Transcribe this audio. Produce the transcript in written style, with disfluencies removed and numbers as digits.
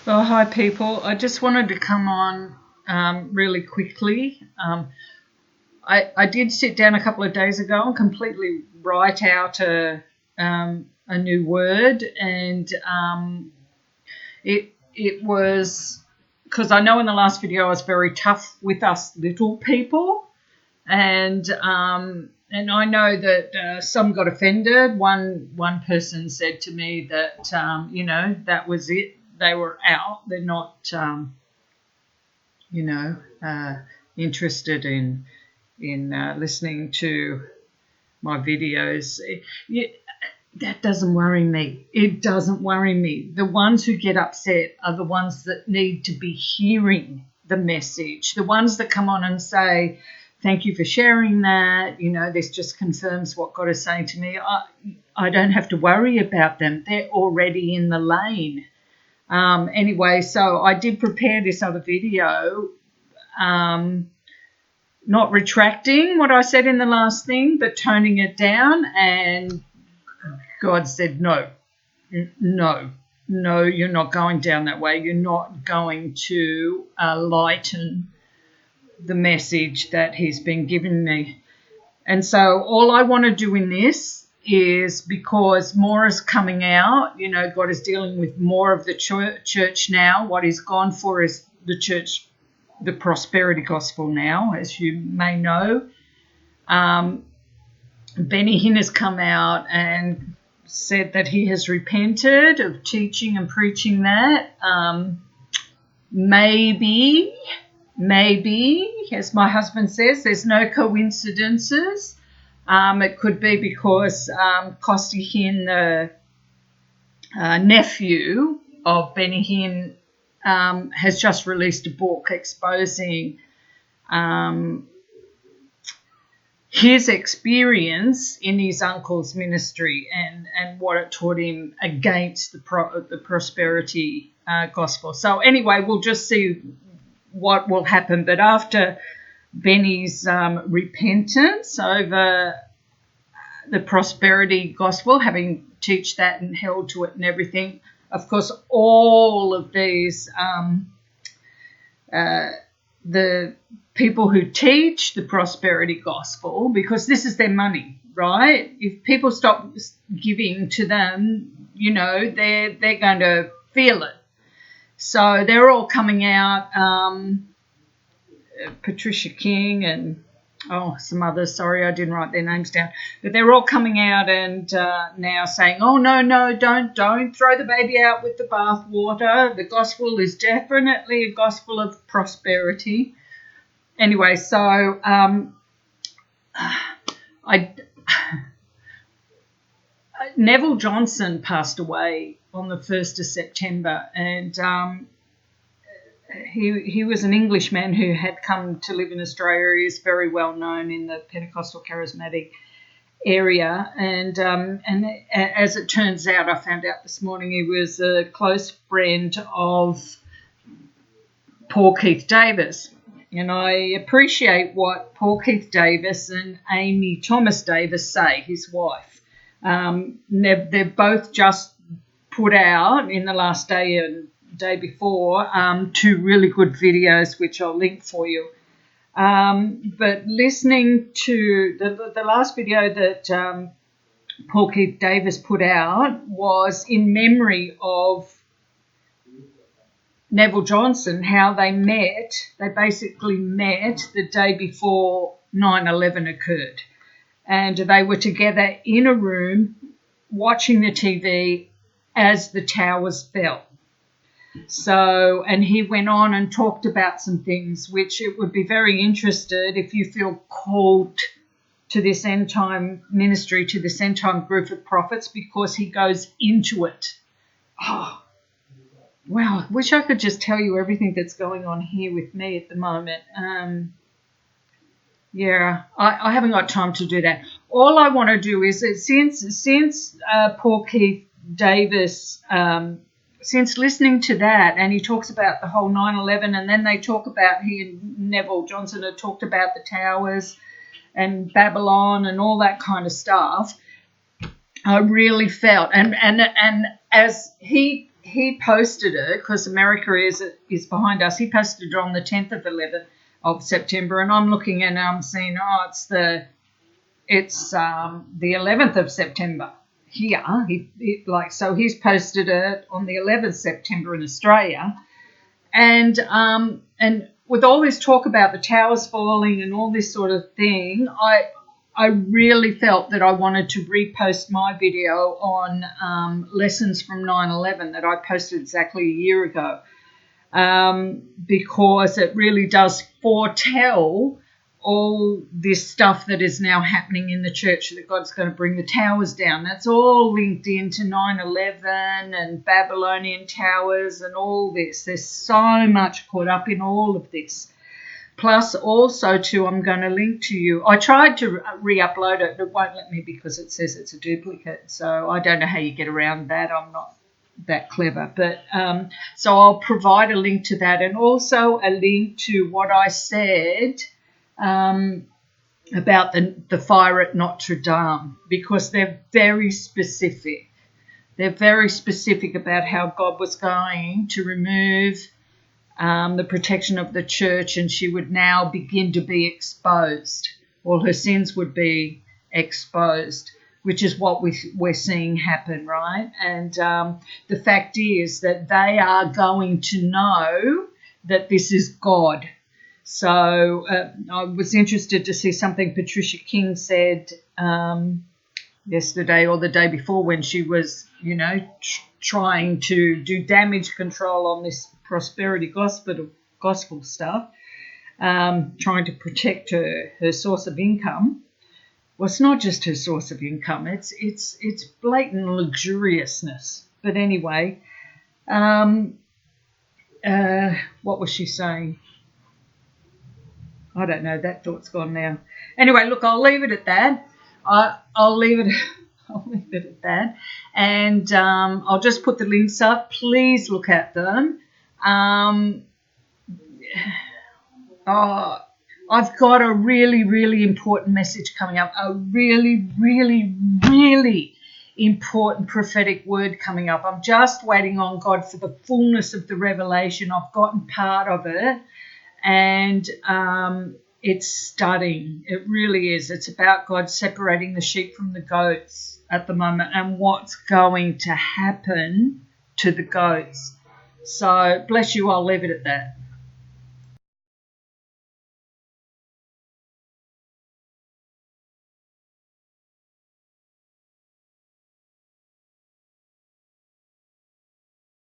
Well, hi people. I just wanted to come on really quickly. I did sit down a couple of days ago and completely write out a new word, and it was because I know in the last video I was very tough with us little people, and I know that some got offended. One person said to me that that was it. They were out. They're not interested in listening to my videos. That doesn't worry me. It doesn't worry me. The ones who get upset are the ones that need to be hearing the message. The ones that come on and say, thank you for sharing that. This just confirms what God is saying to me. I don't have to worry about them. They're already in the lane. Anyway, so I did prepare this other video, not retracting what I said in the last thing, but toning it down, and God said, no, you're not going down that way. You're not going to lighten the message that he's been giving me. And so all I want to do in this is, because more is coming out, God is dealing with more of the church now. What he's gone for is the church, the prosperity gospel now, as you may know. Benny Hinn has come out and said that he has repented of teaching and preaching that. Maybe, as my husband says, there's no coincidences. It could be because Costi Hinn, the nephew of Benny Hinn, has just released a book exposing his experience in his uncle's ministry and what it taught him against the prosperity gospel. So anyway, we'll just see what will happen. But after Benny's repentance over the prosperity gospel, having teach that and held to it and everything, of course, all of these, the people who teach the prosperity gospel, because this is their money, right? If people stop giving to them, they're going to feel it. So they're all coming out. Patricia King and some others, sorry I didn't write their names down, but they're all coming out and now saying, oh no, don't throw the baby out with the bathwater. The gospel is definitely a gospel of prosperity. Anyway, so Neville Johnson passed away on the 1st of September, and he was an Englishman who had come to live in Australia. He is very well known in the Pentecostal charismatic area, and as it turns out, I found out this morning, he was a close friend of Paul Keith Davis. And I appreciate what Paul Keith Davis and Amy Thomas Davis say, his wife. They've both just put out in the last day and day before 2 really good videos, which I'll link for you. But listening to the last video that Paul Keith Davis put out was in memory of Neville Johnson, how they basically met the day before 9/11 occurred. And they were together in a room watching the TV as the towers fell. So, and he went on and talked about some things which it would be very interested if you feel called to this end time ministry, to this end time group of prophets, because he goes into it. Oh, wow, I wish I could just tell you everything that's going on here with me at the moment. I haven't got time to do that. All I want to do is that since Paul Keith Davis, since listening to that, and he talks about the whole 9/11, and then they talk about, he and Neville Johnson had talked about the towers and Babylon and all that kind of stuff, I really felt, and as he he posted it because America is behind us. He posted it on the 10th of September, and I'm looking and I'm seeing, it's the 11th of September here. So he's posted it on the 11th September in Australia, and with all this talk about the towers falling and all this sort of thing, I really felt that I wanted to repost my video on lessons from 9/11 that I posted exactly a year ago, because it really does foretell all this stuff that is now happening in the church, that God's going to bring the towers down. That's all linked into 9/11 and Babylonian towers and all this. There's so much caught up in all of this. Plus also too, I'm going to link to you. I tried to re-upload it. It won't let me because it says it's a duplicate. So I don't know how you get around that. I'm not that clever. But so I'll provide a link to that, and also a link to what I said about the fire at Notre Dame, because they're very specific. They're very specific about how God was going to remove the protection of the church, and she would now begin to be exposed. All her sins would be exposed, which is what we're seeing happen, right? And the fact is that they are going to know that this is God. So I was interested to see something Patricia King said yesterday or the day before, when she was, trying to do damage control on this prosperity gospel stuff, trying to protect her source of income. Well, it's not just her source of income; it's blatant luxuriousness. But anyway, what was she saying? I don't know. That thought's gone now. Anyway, look, I'll leave it at that. I'll leave it at that, and I'll just put the links up. Please look at them. I've got a really, really important message coming up. A really, really, really important prophetic word coming up. I'm just waiting on God for the fullness of the revelation. I've gotten part of it, and it's stunning. It really is. It's about God separating the sheep from the goats at the moment, and what's going to happen to the goats. So bless you. I'll leave it at that.